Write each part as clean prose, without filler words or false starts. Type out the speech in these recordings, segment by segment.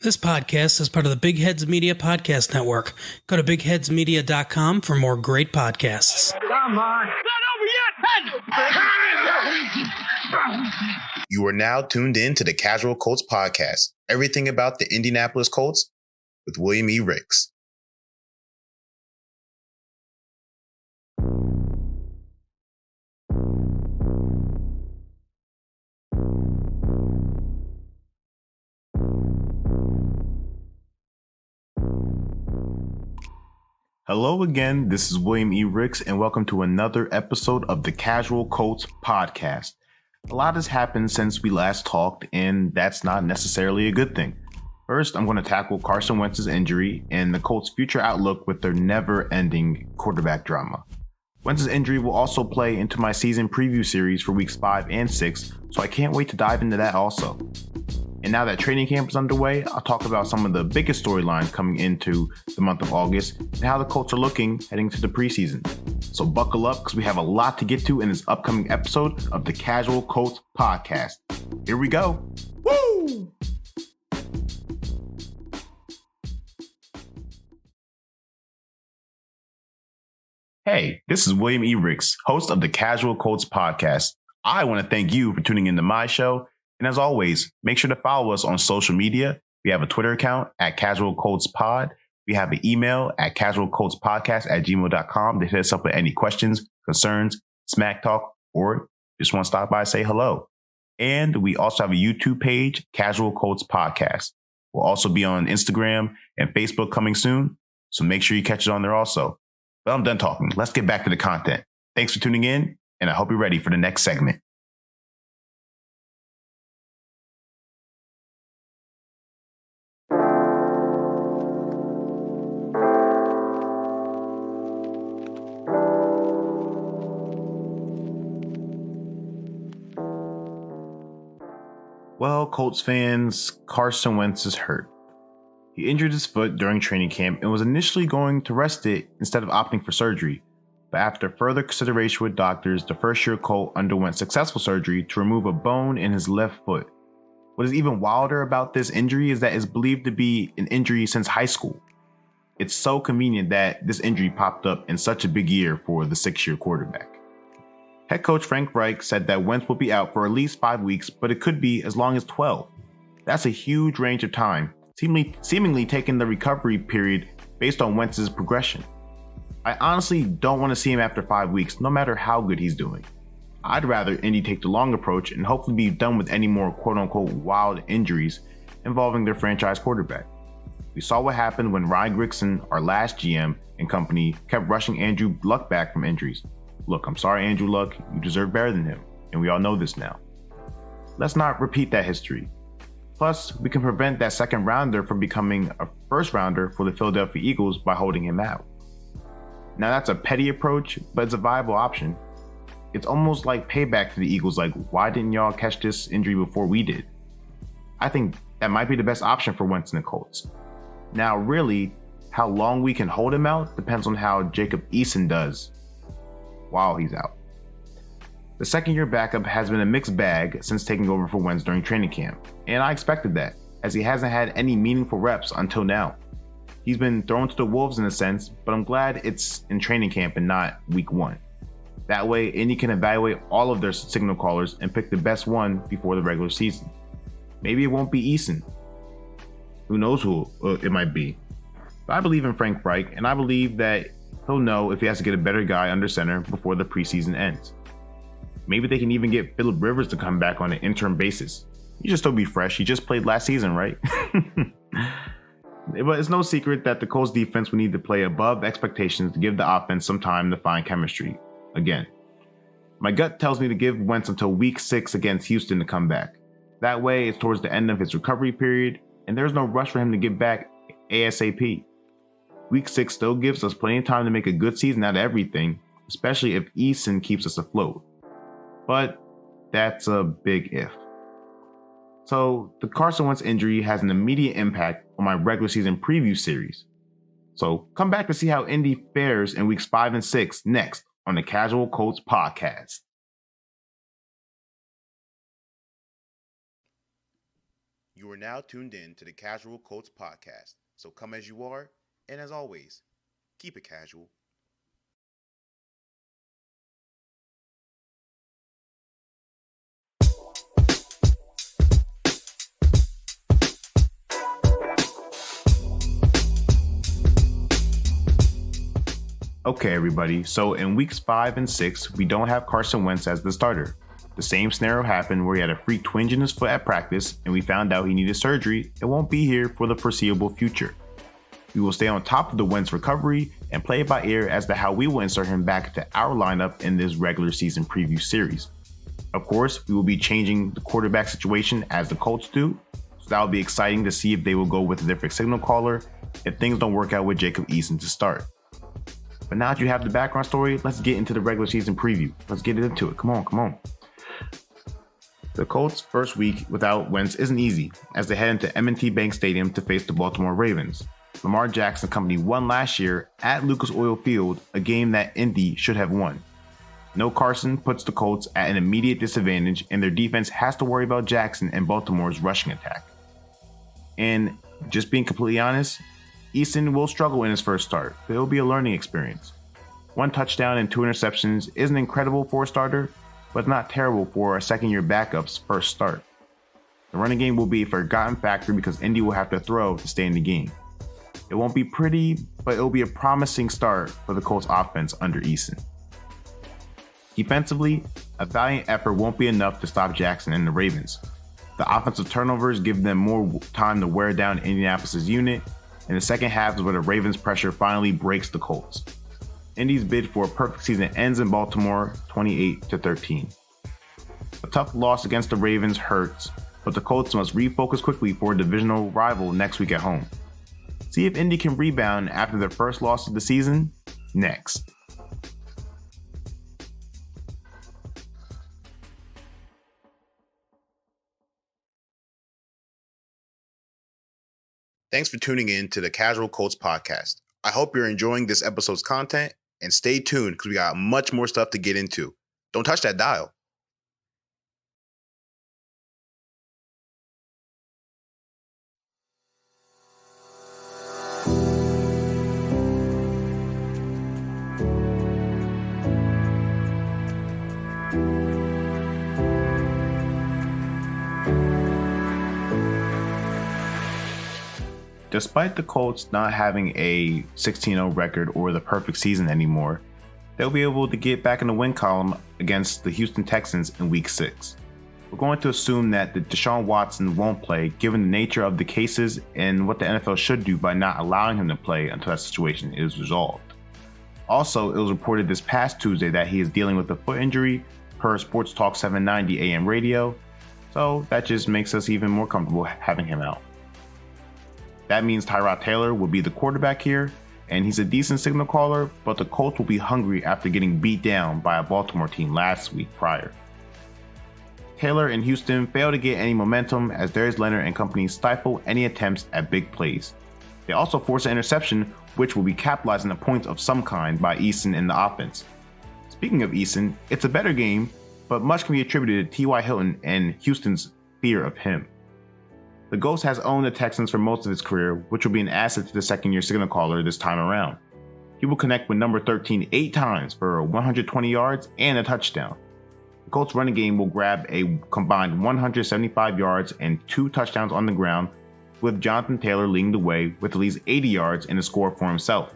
This podcast is part of the Big Heads Media Podcast Network. Go to bigheadsmedia.com for more great podcasts. Come on. Not over yet. You are now tuned in to the Casual Colts Podcast. Everything about the Indianapolis Colts with William E. Ricks. Hello again, this is William E. Ricks, and welcome to another episode of the Casual Colts Podcast. A lot has happened since we last talked, and that's not necessarily a good thing. First, I'm going to tackle Carson Wentz's injury and the Colts' future outlook with their never-ending quarterback drama. Wentz's injury will also play into my season preview series for weeks 5 and 6, so I can't wait to dive into that also. And now that training camp is underway, I'll talk about some of the biggest storylines coming into the month of August and how the Colts are looking heading to the preseason. So buckle up because we have a lot to get to in this upcoming episode of the Casual Colts Podcast. Here we go. Woo! Hey, this is William E. Ricks, host of the Casual Colts Podcast. I want to thank you for tuning into my show. And as always, make sure to follow us on social media. We have a Twitter account at Casual Colts Pod. We have an email at casualcoltspodcast@gmail.com to hit us up with any questions, concerns, smack talk, or just want to stop by and say hello. And we also have a YouTube page, Casual Colts Podcast. We'll also be on Instagram and Facebook coming soon, so make sure you catch it on there also. But I'm done talking. Let's get back to the content. Thanks for tuning in, and I hope you're ready for the next segment. Well, Colts fans, Carson Wentz is hurt. He injured his foot during training camp and was initially going to rest it instead of opting for surgery. But after further consideration with doctors, the first-year Colt underwent successful surgery to remove a bone in his left foot. What is even wilder about this injury is that it's believed to be an injury since high school. It's so convenient that this injury popped up in such a big year for the 6-year quarterback. Head coach Frank Reich said that Wentz will be out for at least 5 weeks, but it could be as long as 12. That's a huge range of time, seemingly taking the recovery period based on Wentz's progression. I honestly don't want to see him after 5 weeks, no matter how good he's doing. I'd rather Indy take the long approach and hopefully be done with any more quote-unquote wild injuries involving their franchise quarterback. We saw what happened when Ryan Grigson, our last GM and company, kept rushing Andrew Luck back from injuries. Look, I'm sorry, Andrew Luck, you deserve better than him, and we all know this now. Let's not repeat that history. Plus, we can prevent that second rounder from becoming a first rounder for the Philadelphia Eagles by holding him out. Now that's a petty approach, but it's a viable option. It's almost like payback to the Eagles, like, why didn't y'all catch this injury before we did? I think that might be the best option for Wentz and the Colts. Now, really, how long we can hold him out depends on how Jacob Eason does while he's out. The second-year backup has been a mixed bag since taking over for Wentz during training camp, and I expected that, as he hasn't had any meaningful reps until now. He's been thrown to the wolves in a sense, but I'm glad it's in training camp and not week 1. That way, Indy can evaluate all of their signal callers and pick the best one before the regular season. Maybe it won't be Eason. Who knows who it might be. But I believe in Frank Reich, and I believe that he'll know if he has to get a better guy under center before the preseason ends. Maybe they can even get Phillip Rivers to come back on an interim basis. He should still be fresh. He just played last season, right? But it's no secret that the Colts defense will need to play above expectations to give the offense some time to find chemistry. Again, my gut tells me to give Wentz until week 6 against Houston to come back. That way, it's towards the end of his recovery period, and there's no rush for him to get back ASAP. Week 6 still gives us plenty of time to make a good season out of everything, especially if Eason keeps us afloat. But that's a big if. So the Carson Wentz injury has an immediate impact on my regular season preview series. So come back to see how Indy fares in weeks 5 and 6 next on the Casual Colts Podcast. You are now tuned in to the Casual Colts Podcast. So come as you are, and as always, keep it casual. Okay, everybody, so in weeks 5 and 6, we don't have Carson Wentz as the starter. The same scenario happened where he had a freak twinge in his foot at practice and we found out he needed surgery and won't be here for the foreseeable future. We will stay on top of the Wentz recovery and play it by ear as to how we will insert him back into our lineup in this regular season preview series. Of course, we will be changing the quarterback situation as the Colts do, so that will be exciting to see if they will go with a different signal caller if things don't work out with Jacob Eason to start. But now that you have the background story, let's get into the regular season preview. Let's get into it. Come on. The Colts' first week without Wentz isn't easy, as they head into M&T Bank Stadium to face the Baltimore Ravens. Lamar Jackson Company won last year at Lucas Oil Field, a game that Indy should have won. No Carson puts the Colts at an immediate disadvantage, and their defense has to worry about Jackson and Baltimore's rushing attack. And just being completely honest, Eason will struggle in his first start, but it will be a learning experience. 1 touchdown and 2 interceptions isn't incredible for a starter, but not terrible for a second-year backup's first start. The running game will be a forgotten factor because Indy will have to throw to stay in the game. It won't be pretty, but it will be a promising start for the Colts offense under Eason. Defensively, a valiant effort won't be enough to stop Jackson and the Ravens. The offensive turnovers give them more time to wear down Indianapolis' unit, and the second half is where the Ravens' pressure finally breaks the Colts. Indy's bid for a perfect season ends in Baltimore 28-13. A tough loss against the Ravens hurts, but the Colts must refocus quickly for a divisional rival next week at home. See if Indy can rebound after their first loss of the season next. Thanks for tuning in to the Casual Colts Podcast. I hope you're enjoying this episode's content, and stay tuned because we got much more stuff to get into. Don't touch that dial. Despite the Colts not having a 16-0 record or the perfect season anymore, they'll be able to get back in the win column against the Houston Texans in Week 6. We're going to assume that Deshaun Watson won't play given the nature of the cases and what the NFL should do by not allowing him to play until that situation is resolved. Also, it was reported this past Tuesday that he is dealing with a foot injury per Sports Talk 790 AM radio, so that just makes us even more comfortable having him out. That means Tyrod Taylor will be the quarterback here, and he's a decent signal caller, but the Colts will be hungry after getting beat down by a Baltimore team last week prior. Taylor and Houston fail to get any momentum as Darius Leonard and company stifle any attempts at big plays. They also force an interception, which will be capitalizing a point of some kind by Eason in the offense. Speaking of Eason, it's a better game, but much can be attributed to T.Y. Hilton and Houston's fear of him. The Ghost has owned the Texans for most of his career, which will be an asset to the second-year signal caller this time around. He will connect with number 13 8 times for 120 yards and a touchdown. The Colts running game will grab a combined 175 yards and 2 touchdowns on the ground, with Jonathan Taylor leading the way with at least 80 yards and a score for himself.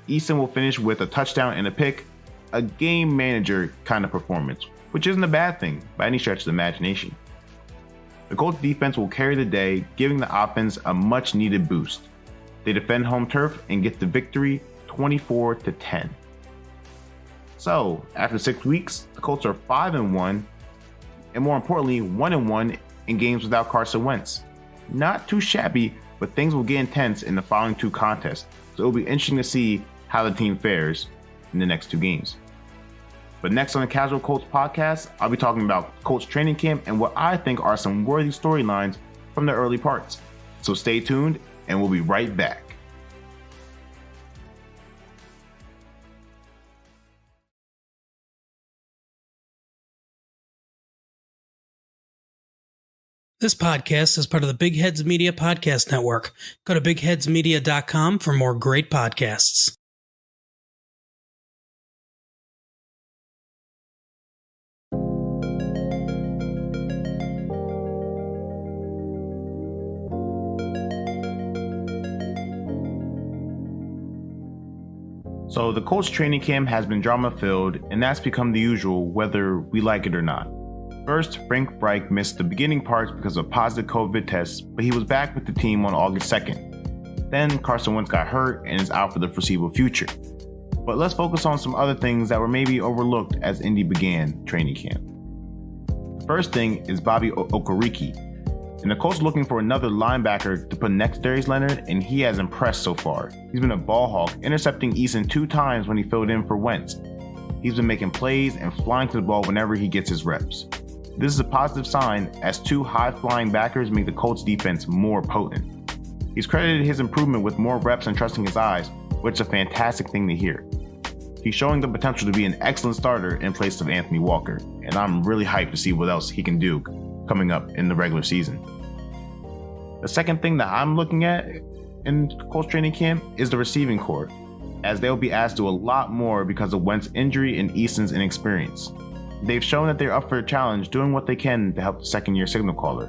Eason will finish with a touchdown and a pick, a game manager kind of performance, which isn't a bad thing by any stretch of the imagination. The Colts defense will carry the day, giving the offense a much needed boost. They defend home turf and get the victory 24-10. So, after 6 weeks, the Colts are 5-1, and more importantly, 1-1 in games without Carson Wentz. Not too shabby, but things will get intense in the following 2 contests, so it will be interesting to see how the team fares in the next 2 games. But next on the Casual Colts Podcast, I'll be talking about Colts training camp and what I think are some worthy storylines from the early parts. So stay tuned, and we'll be right back. This podcast is part of the Big Heads Media Podcast Network. Go to bigheadsmedia.com for more great podcasts. So the Colts training camp has been drama-filled, and that's become the usual whether we like it or not. First, Frank Reich missed the beginning parts because of positive COVID tests, but he was back with the team on August 2nd. Then Carson Wentz got hurt and is out for the foreseeable future. But let's focus on some other things that were maybe overlooked as Indy began training camp. The first thing is Bobby Okereke. And the Colts looking for another linebacker to put next to Darius Leonard, and he has impressed so far. He's been a ball hawk, intercepting Eason 2 times when he filled in for Wentz. He's been making plays and flying to the ball whenever he gets his reps. This is a positive sign, as 2 high-flying backers make the Colts defense more potent. He's credited his improvement with more reps and trusting his eyes, which is a fantastic thing to hear. He's showing the potential to be an excellent starter in place of Anthony Walker, and I'm really hyped to see what else he can do coming up in the regular season. The second thing that I'm looking at in Colts training camp is the receiving corps, as they'll be asked to do a lot more because of Wentz's injury and Eason's inexperience. They've shown that they're up for a challenge, doing what they can to help the second-year signal caller.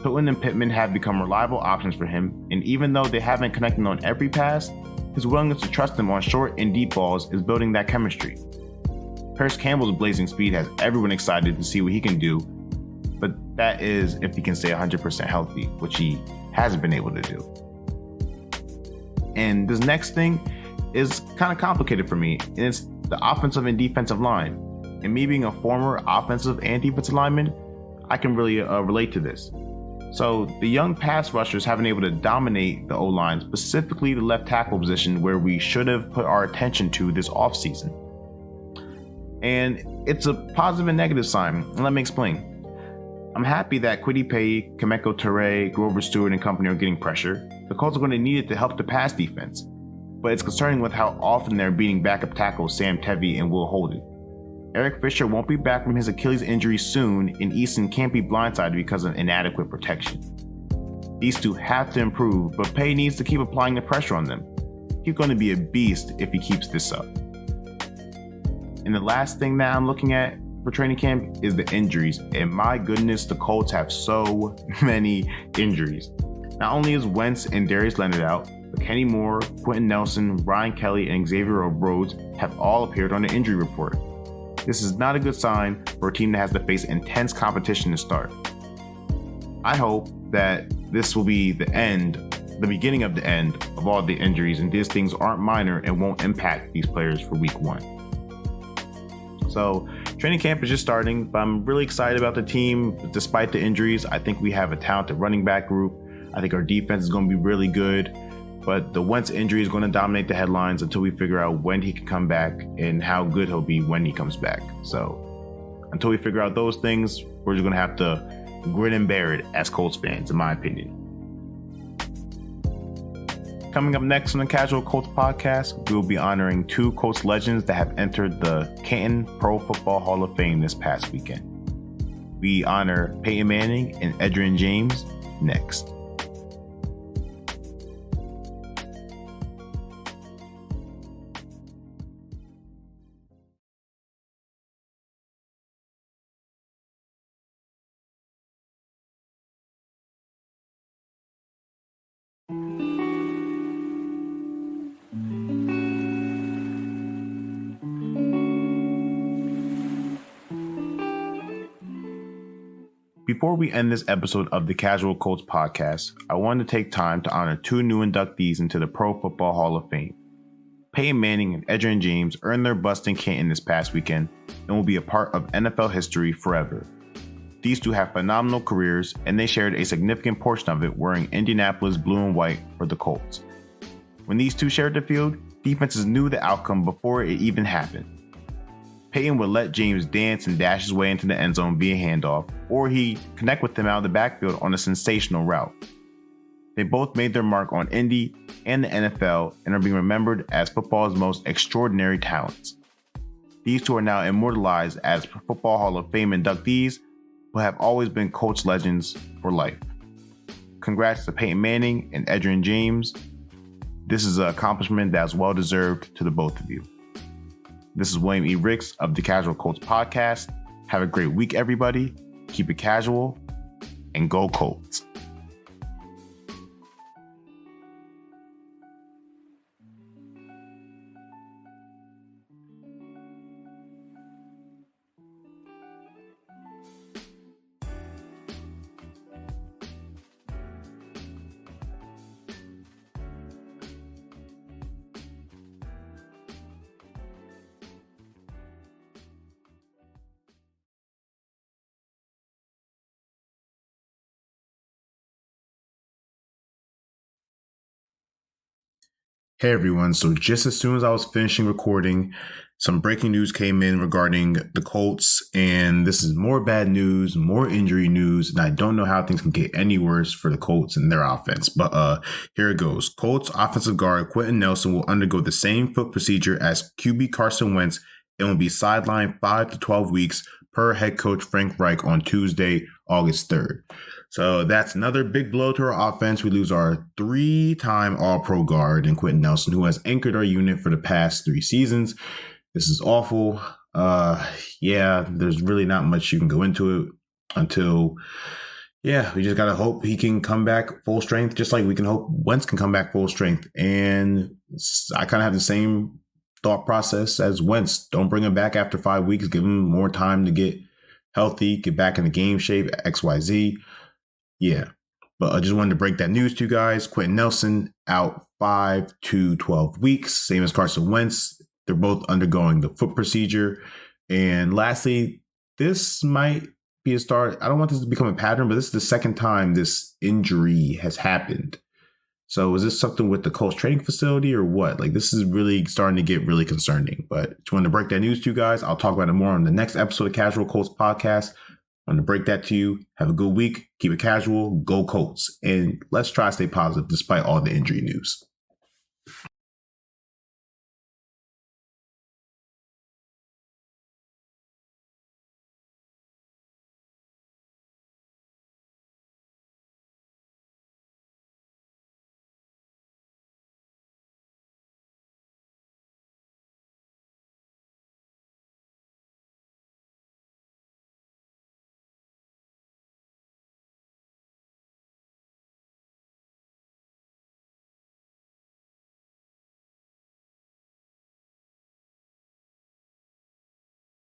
Hilton and Pittman have become reliable options for him, and even though they haven't connected on every pass, his willingness to trust them on short and deep balls is building that chemistry. Paris Campbell's blazing speed has everyone excited to see what he can do, but that is if he can stay 100% healthy, which he hasn't been able to do. And this next thing is kind of complicated for me, and it's the offensive and defensive line. And me being a former offensive and defensive lineman, I can really relate to this. So the young pass rushers haven't been able to dominate the O-line, specifically the left tackle position where we should have put our attention to this offseason. And it's a positive and negative sign, and let me explain. I'm happy that Kwity Paye, Kemeko Turay, Grover Stewart, and company are getting pressure. The Colts are going to need it to help the pass defense, but it's concerning with how often they're beating backup tackles Sam Tevi and Will Holden. Eric Fisher won't be back from his Achilles injury soon, and Eason can't be blindsided because of inadequate protection. These two have to improve, but Paye needs to keep applying the pressure on them. He's going to be a beast if he keeps this up. And the last thing that I'm looking at for training camp is the injuries, and my goodness, the Colts have so many injuries. Not only is Wentz and Darius Leonard out, but Kenny Moore, Quintin Nelson, Ryan Kelly, and Xavier Rhodes have all appeared on the injury report. This is not a good sign for a team that has to face intense competition to start. I hope that this will be the beginning of the end of all the injuries, and these things aren't minor and won't impact these players for week 1. So training camp is just starting, but I'm really excited about the team. Despite the injuries, I think we have a talented running back group. I think our defense is going to be really good, but the Wentz injury is going to dominate the headlines until we figure out when he can come back and how good he'll be when he comes back. So until we figure out those things, we're just going to have to grin and bear it as Colts fans, in my opinion. Coming up next on the Casual Colts Podcast, we will be honoring 2 Colts legends that have entered the Canton Pro Football Hall of Fame this past weekend. We honor Peyton Manning and Edgerrin James next. Before we end this episode of the Casual Colts Podcast, I wanted to take time to honor 2 new inductees into the Pro Football Hall of Fame. Peyton Manning and Edgerrin James earned their bust in Canton this past weekend and will be a part of NFL history forever. These 2 have phenomenal careers, and they shared a significant portion of it wearing Indianapolis blue and white for the Colts. When these 2 shared the field, defenses knew the outcome before it even happened. Peyton would let James dance and dash his way into the end zone via handoff, or he'd connect with him out of the backfield on a sensational route. They both made their mark on Indy and the NFL and are being remembered as football's most extraordinary talents. These 2 are now immortalized as Football Hall of Fame inductees, who have always been Colts legends for life. Congrats to Peyton Manning and Edgerrin James. This is an accomplishment that is well deserved to the both of you. This is William E. Ricks of the Casual Colts Podcast. Have a great week, everybody. Keep it casual and go Colts. Hey everyone, so just as soon as I was finishing recording, some breaking news came in regarding the Colts, and this is more bad news, more injury news, and I don't know how things can get any worse for the Colts and their offense, but here it goes. Colts offensive guard Quintin Nelson will undergo the same foot procedure as QB Carson Wentz and will be sidelined 5 to 12 weeks per head coach Frank Reich on Tuesday, August 3rd. So that's another big blow to our offense. We lose our 3-time All-Pro guard in Quintin Nelson, who has anchored our unit for the past 3 seasons. This is awful. There's really not much you can go into it until, we just got to hope he can come back full strength, just like we can hope Wentz can come back full strength. And I kind of have the same thought process as Wentz. Don't bring him back after 5 weeks. Give him more time to get healthy, get back into game shape, XYZ. Yeah, but I just wanted to break that news to you guys. Quintin Nelson out 5 to 12 weeks, same as Carson Wentz. They're both undergoing the foot procedure. And lastly, this might be a start. I don't want this to become a pattern, but this is the second time this injury has happened. So is this something with the Colts training facility or what? Like, this is really starting to get really concerning. But just wanted to break that news to you guys. I'll talk about it more on the next episode of Casual Colts Podcast. I'm going to break that to you. Have a good week. Keep it casual. Go Colts. And let's try to stay positive despite all the injury news.